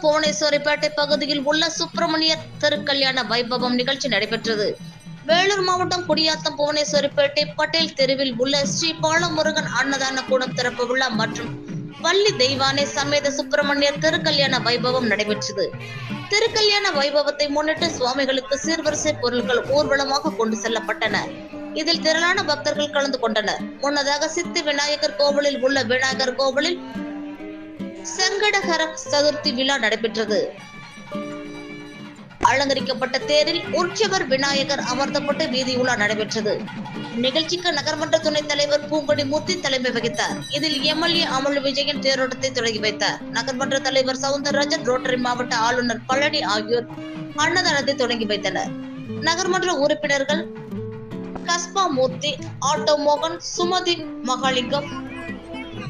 புவனேஸ்வரிப்பேட்டை பகுதியில் உள்ள சுப்பிரமணிய திருக்கல்யாண வைபவம் நிகழ்ச்சி நடைபெற்றது. வேலூர் மாவட்டம் குடியாத்தம் புவனேஸ்வரிப்பேட்டை பட்டேல் தெருவில் உள்ள ஸ்ரீ பாலமுருகன் அன்னதான கூடம் திறப்பு விழா மற்றும் வள்ளி தெய்வானை சமேத சுப்பிரமணிய திருக்கல்யாண வைபவம் நடைபெற்றது. திருக்கல்யாண வைபவத்தை முன்னிட்டு சுவாமிகளுக்கு சீர்வரிசை பொருட்கள் ஊர்வலமாக கொண்டு செல்லப்பட்டன. இதில் திரளான பக்தர்கள் கலந்து கொண்டனர். முன்னதாக சித்தி விநாயகர் கோவிலில் உள்ள விநாயகர் கோவிலில் சங்கடஹர சதுர்த்தி விழா நடைபெற்றது. அலங்கரிக்கப்பட்ட தேரில் உற்சவர் விநாயகர் அமர்த்தப்பட்டு வீதி உலா நடைபெற்றது. நிகழ்ச்சிக்கு நகர்மன்ற துணைத் தலைவர் பூங்கொடி மூர்த்தி தலைமை வகித்தார். இதில் எம்எல்ஏ அமுல் விஜயன் தேரோட்டத்தை தொடங்கி வைத்தார். நகர்மன்ற தலைவர் சவுந்தரராஜன், ரோட்டரி மாவட்ட ஆளுநர் பழனி ஆகியோர் அன்னதானத்தை தொடங்கி வைத்தனர். நகர்மன்ற உறுப்பினர்கள் கஸ்பா மூர்த்தி, ஆட்டோ மோகன், சுமதி மகாலிங்கம்,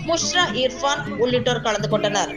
முஷ்ரா இர்ஃபான் உள்ளிட்டோர் கலந்து கொண்டனர்.